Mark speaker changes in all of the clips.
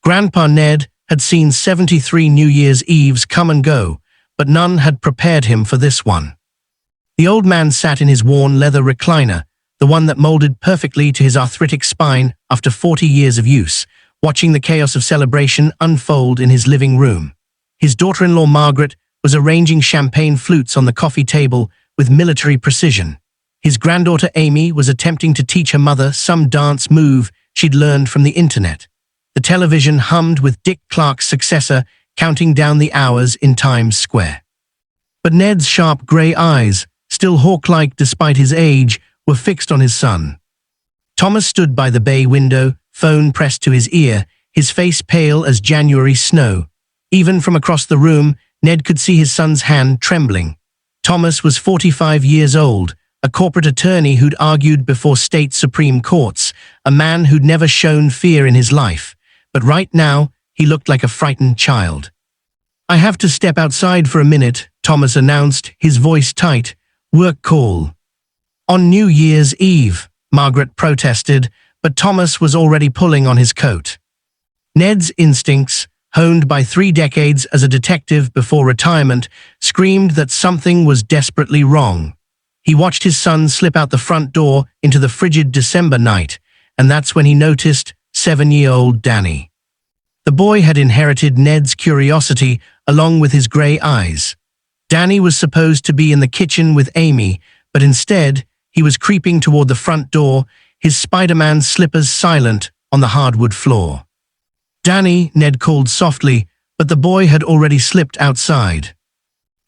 Speaker 1: Grandpa Ned had seen 73 New Year's Eves come and go, but none had prepared him for this one. The old man sat in his worn leather recliner, the one that molded perfectly to his arthritic spine after 40 years of use, watching the chaos of celebration unfold in his living room. His daughter-in-law Margaret was arranging champagne flutes on the coffee table with military precision. His granddaughter Amy was attempting to teach her mother some dance move she'd learned from the internet. The television hummed with Dick Clark's successor counting down the hours in Times Square. But Ned's sharp grey eyes, still hawk-like despite his age, were fixed on his son. Thomas stood by the bay window, phone pressed to his ear, his face pale as January snow. Even from across the room, Ned could see his son's hand trembling. Thomas was 45 years old, a corporate attorney who'd argued before state supreme courts, a man who'd never shown fear in his life. But right now, he looked like a frightened child. "I have to step outside for a minute," Thomas announced, his voice tight. "Work call." "On New Year's Eve," Margaret protested, but Thomas was already pulling on his coat. Ned's instincts, honed by 3 decades as a detective before retirement, screamed that something was desperately wrong. He watched his son slip out the front door into the frigid December night, and that's when he noticed 7-year-old Danny. The boy had inherited Ned's curiosity along with his grey eyes. Danny was supposed to be in the kitchen with Amy, but instead, he was creeping toward the front door, his Spider-Man slippers silent on the hardwood floor. "Danny," Ned called softly, but the boy had already slipped outside.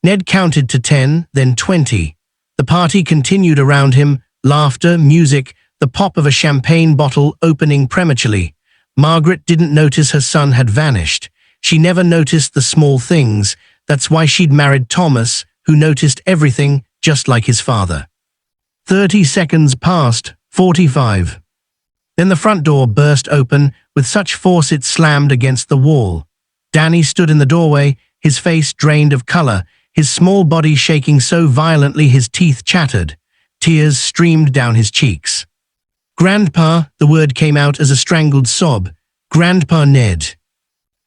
Speaker 1: Ned counted to 10, then 20. The party continued around him, laughter, music, the pop of a champagne bottle opening prematurely. Margaret didn't notice her son had vanished. She never noticed the small things. That's why she'd married Thomas, who noticed everything just like his father. 30 seconds passed, 45. Then the front door burst open with such force it slammed against the wall. Danny stood in the doorway, his face drained of color, his small body shaking so violently his teeth chattered. Tears streamed down his cheeks. "Grandpa," the word came out as a strangled sob. "Grandpa Ned."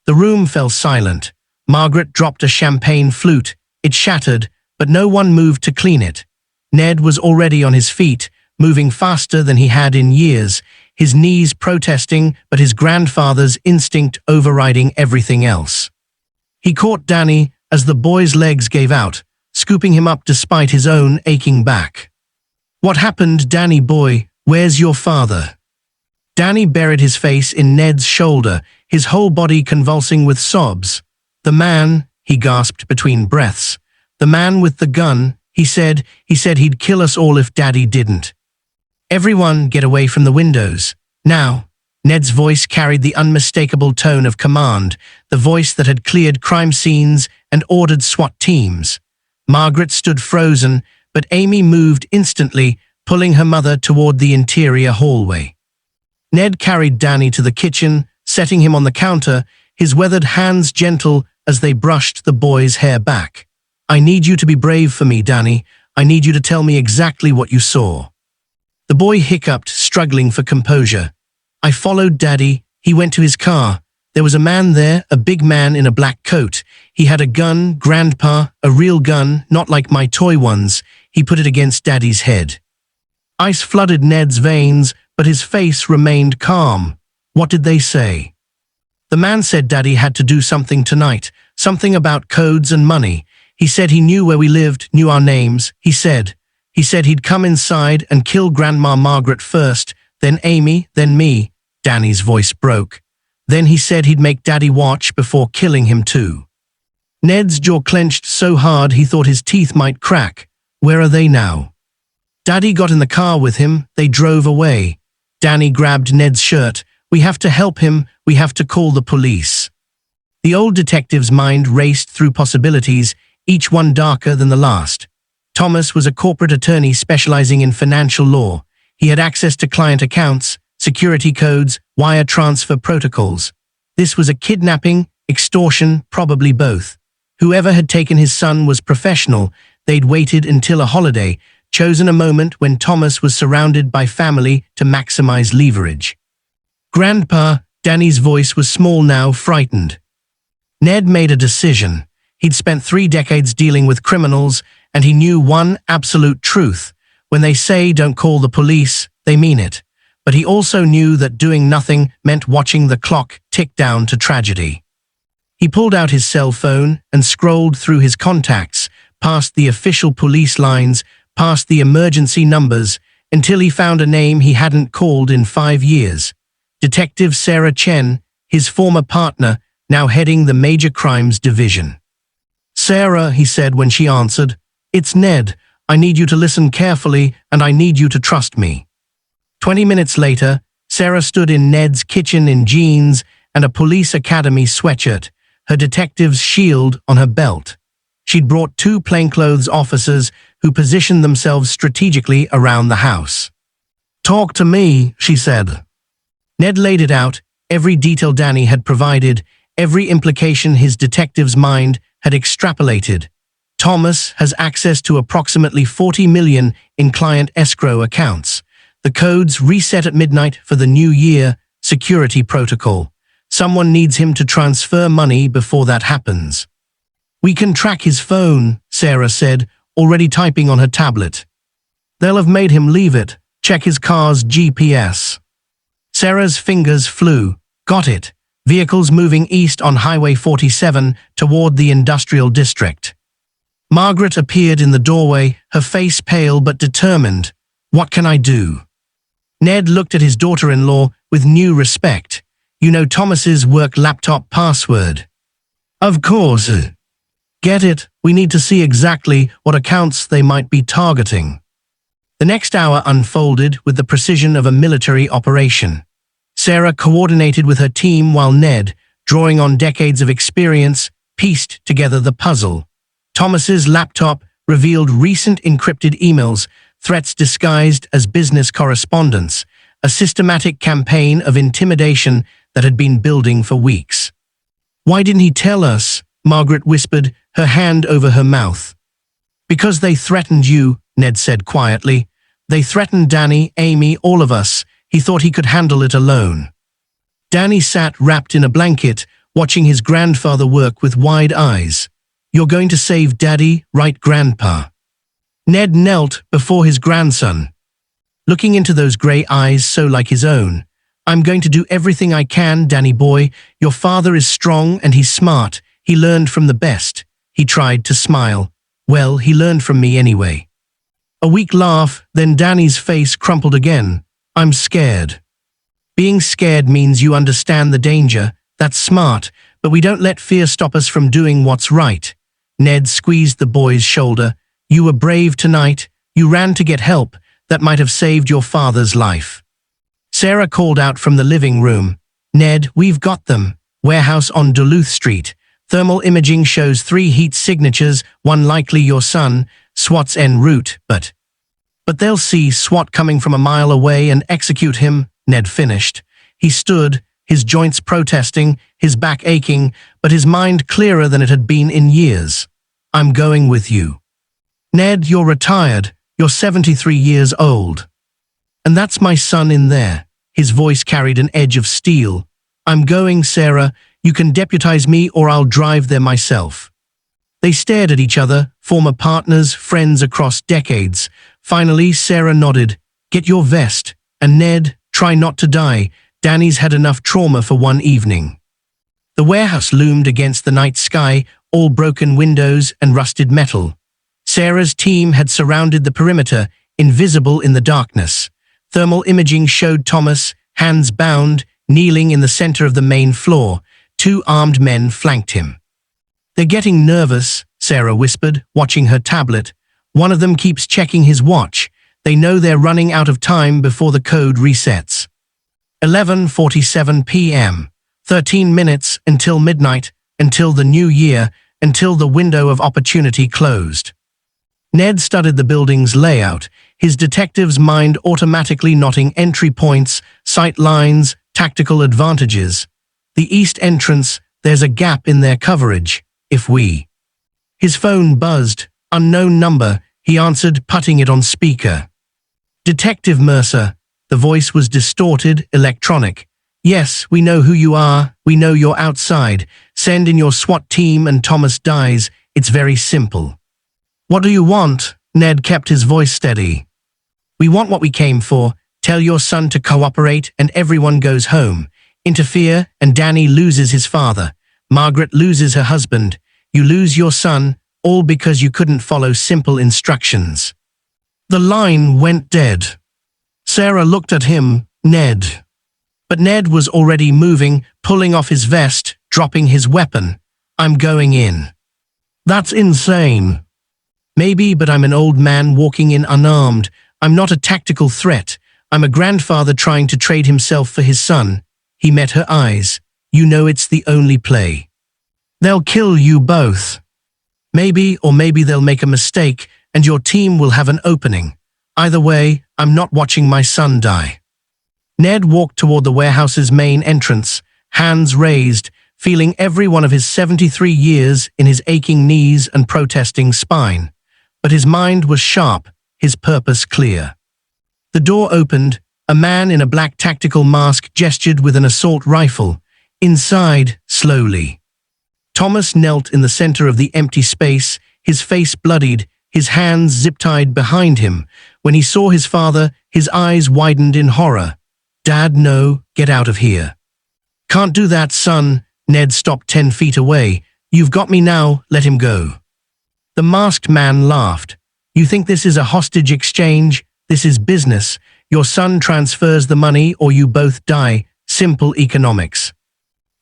Speaker 1: The room fell silent. Margaret dropped a champagne flute. It shattered, but no one moved to clean it. Ned was already on his feet, moving faster than he had in years, his knees protesting, but his grandfather's instinct overriding everything else. He caught Danny as the boy's legs gave out, scooping him up despite his own aching back. "What happened, Danny boy? Where's your father?" Danny buried his face in Ned's shoulder, his whole body convulsing with sobs. "The man," he gasped between breaths. "The man with the gun, he said he'd kill us all if Daddy didn't." "Everyone get away from the windows. Now." Ned's voice carried the unmistakable tone of command, the voice that had cleared crime scenes and ordered SWAT teams. Margaret stood frozen, but Amy moved instantly, pulling her mother toward the interior hallway. Ned carried Danny to the kitchen, setting him on the counter, his weathered hands gentle as they brushed the boy's hair back. "I need you to be brave for me, Danny. I need you to tell me exactly what you saw." The boy hiccuped, struggling for composure. "I followed Daddy. He went to his car. There was a man there, a big man in a black coat. He had a gun, Grandpa, a real gun, not like my toy ones. He put it against Daddy's head." Ice flooded Ned's veins, but his face remained calm. "What did they say?" "The man said Daddy had to do something tonight, something about codes and money. He said he knew where we lived, knew our names. He said he'd come inside and kill Grandma Margaret first, then Amy, then me." Danny's voice broke. "Then he said he'd make Daddy watch before killing him too." Ned's jaw clenched so hard he thought his teeth might crack. "Where are they now?" "Daddy got in the car with him. They drove away." Danny grabbed Ned's shirt. "We have to help him. We have to call the police." The old detective's mind raced through possibilities, each one darker than the last. Thomas was a corporate attorney specializing in financial law. He had access to client accounts, security codes, wire transfer protocols. This was a kidnapping, extortion, probably both. Whoever had taken his son was professional. They'd waited until a holiday, chosen a moment when Thomas was surrounded by family to maximize leverage. "Grandpa," Danny's voice was small now, frightened. Ned made a decision. He'd spent 3 decades dealing with criminals, and he knew one absolute truth. When they say don't call the police, they mean it. But he also knew that doing nothing meant watching the clock tick down to tragedy. He pulled out his cell phone and scrolled through his contacts, past the official police lines, past the emergency numbers, until he found a name he hadn't called in 5 years. Detective Sarah Chen, his former partner, now heading the Major Crimes Division. "Sarah," he said when she answered, "it's Ned. I need you to listen carefully, and I need you to trust me." 20 minutes later, Sarah stood in Ned's kitchen in jeans and a police academy sweatshirt, her detective's shield on her belt. She'd brought 2 plainclothes officers who positioned themselves strategically around the house. "Talk to me," she said. Ned laid it out, every detail Danny had provided, every implication his detective's mind had extrapolated. Thomas has access to approximately 40 million in client escrow accounts. The codes reset at midnight for the new year, security protocol. Someone needs him to transfer money before that happens. "We can track his phone," Sarah said, already typing on her tablet. "They'll have made him leave it. Check his car's GPS." Sarah's fingers flew. Got it. Vehicles moving east on Highway 47 toward the industrial district. Margaret appeared in the doorway, her face pale but determined. "What can I do?" Ned looked at his daughter-in-law with new respect. "You know Thomas's work laptop password?" "Of course." "Get it. We need to see exactly what accounts they might be targeting." The next hour unfolded with the precision of a military operation. Sarah coordinated with her team while Ned, drawing on decades of experience, pieced together the puzzle. Thomas's laptop revealed recent encrypted emails, threats disguised as business correspondence, a systematic campaign of intimidation that had been building for weeks. "Why didn't he tell us?" Margaret whispered, her hand over her mouth. "Because they threatened you," Ned said quietly. "They threatened Danny, Amy, all of us. He thought he could handle it alone." Danny sat wrapped in a blanket, watching his grandfather work with wide eyes. "You're going to save Daddy, right, Grandpa?" Ned knelt before his grandson, looking into those grey eyes so like his own. "I'm going to do everything I can, Danny boy. Your father is strong and he's smart. He learned from the best." He tried to smile. "Well, he learned from me anyway." A weak laugh, then Danny's face crumpled again. "I'm scared." "Being scared means you understand the danger. That's smart, but we don't let fear stop us from doing what's right." Ned squeezed the boy's shoulder. "You were brave tonight. You ran to get help. That might have saved your father's life." Sarah called out from the living room. "Ned, we've got them. Warehouse on Duluth Street. Thermal imaging shows 3 heat signatures, one likely your son, SWAT's en route, but they'll see SWAT coming from a mile away and execute him," Ned finished. He stood, his joints protesting, his back aching, but his mind clearer than it had been in years. "I'm going with you." "Ned, you're retired. You're 73 years old." "And that's my son in there." His voice carried an edge of steel. "I'm going, Sarah. You can deputize me or I'll drive there myself." They stared at each other, former partners, friends across decades. Finally, Sarah nodded. "Get your vest. And Ned, try not to die. Danny's had enough trauma for one evening." The warehouse loomed against the night sky, all broken windows and rusted metal. Sarah's team had surrounded the perimeter, invisible in the darkness. Thermal imaging showed Thomas, hands bound, kneeling in the center of the main floor. 2 armed men flanked him. "They're getting nervous," Sarah whispered, watching her tablet. "One of them keeps checking his watch. They know they're running out of time before the code resets." 11:47 p.m. 13 minutes until midnight, until the new year, until the window of opportunity closed. Ned studied the building's layout, his detective's mind automatically knotting entry points, sight lines, tactical advantages. The east entrance, there's a gap in their coverage, if we... His phone buzzed. Unknown number, he answered, putting it on speaker. "Detective Mercer." The voice was distorted, electronic. Yes, we know who you are. We know you're outside. Send in your SWAT team and Thomas dies. It's very simple. What do you want? Ned kept his voice steady. We want what we came for. Tell your son to cooperate and everyone goes home. Interfere and Danny loses his father. Margaret loses her husband. You lose your son, all because you couldn't follow simple instructions. The line went dead. Sarah looked at him, Ned. But Ned was already moving, pulling off his vest, dropping his weapon. I'm going in. That's insane. Maybe, but I'm an old man walking in unarmed. I'm not a tactical threat. I'm a grandfather trying to trade himself for his son. He met her eyes. You know it's the only play. They'll kill you both. Maybe, or maybe they'll make a mistake and your team will have an opening. Either way, I'm not watching my son die. Ned walked toward the warehouse's main entrance, hands raised, feeling every one of his 73 years in his aching knees and protesting spine. But his mind was sharp, his purpose clear. The door opened. A man in a black tactical mask gestured with an assault rifle. Inside, slowly. Thomas knelt in the center of the empty space, his face bloodied, his hands zip-tied behind him. When he saw his father, his eyes widened in horror. Dad, no, get out of here. Can't do that, son. Ned stopped 10 feet away. You've got me now, let him go. The masked man laughed. You think this is a hostage exchange? This is business. Your son transfers the money or you both die. Simple economics.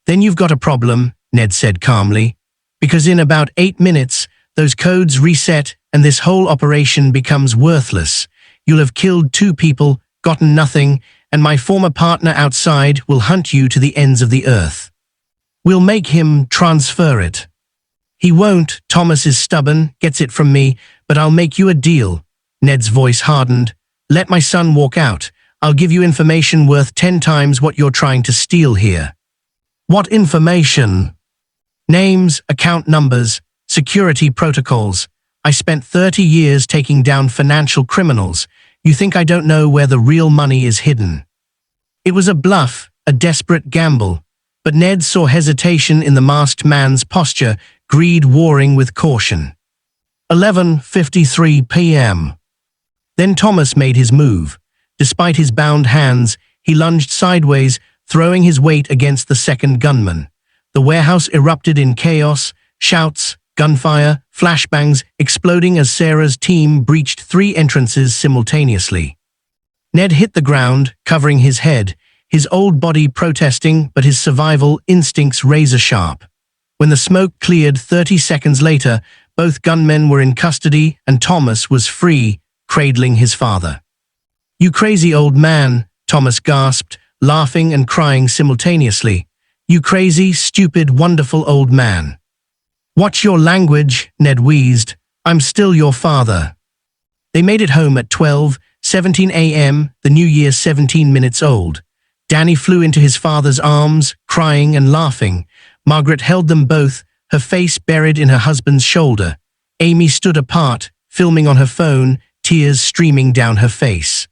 Speaker 1: Then you've got a problem, Ned said calmly. Because in about 8 minutes, those codes reset and this whole operation becomes worthless. You'll have killed 2 people, gotten nothing, and my former partner outside will hunt you to the ends of the earth. We'll make him transfer it. He won't. Thomas is stubborn, gets it from me, but I'll make you a deal. Ned's voice hardened. Let my son walk out. I'll give you information worth 10 times what you're trying to steal here. What information? Names, account numbers, security protocols. I spent 30 years taking down financial criminals. You think I don't know where the real money is hidden? It was a bluff, a desperate gamble. But Ned saw hesitation in the masked man's posture, greed warring with caution. 11:53 p.m. Then Thomas made his move. Despite his bound hands, he lunged sideways, throwing his weight against the second gunman. The warehouse erupted in chaos, shouts, gunfire, flashbangs exploding as Sarah's team breached 3 entrances simultaneously. Ned hit the ground, covering his head, his old body protesting but his survival instincts razor-sharp. When the smoke cleared 30 seconds later, both gunmen were in custody and Thomas was free, cradling his father. You crazy old man, Thomas gasped, laughing and crying simultaneously. You crazy, stupid, wonderful old man. Watch your language, Ned wheezed. I'm still your father. They made it home at 12:17 a.m., the new year 17 minutes old. Danny flew into his father's arms, crying and laughing. Margaret held them both, her face buried in her husband's shoulder. Amy stood apart, filming on her phone, tears streaming down her face.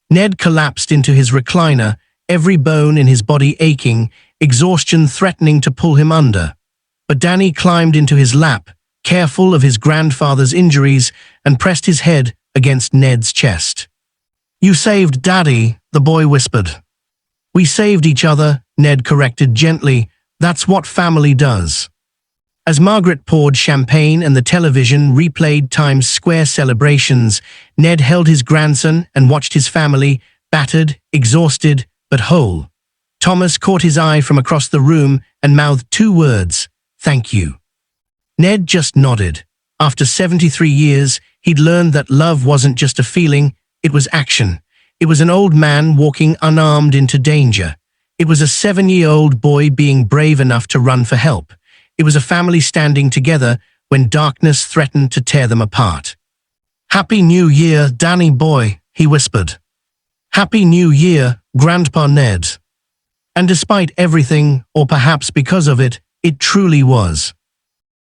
Speaker 1: Ned collapsed into his recliner, every bone in his body aching, exhaustion threatening to pull him under. But Danny climbed into his lap, careful of his grandfather's injuries, and pressed his head against Ned's chest. You saved Daddy, the boy whispered. We saved each other, Ned corrected gently. That's what family does. As Margaret poured champagne and the television replayed Times Square celebrations, Ned held his grandson and watched his family, battered, exhausted, but whole. Thomas caught his eye from across the room and mouthed 2 words, thank you. Ned just nodded. After 73 years, he'd learned that love wasn't just a feeling, it was action. It was an old man walking unarmed into danger. It was a 7-year-old boy being brave enough to run for help. It was a family standing together when darkness threatened to tear them apart. Happy New Year, Danny boy, he whispered. Happy New Year, Grandpa Ned. And despite everything, or perhaps because of it, it truly was.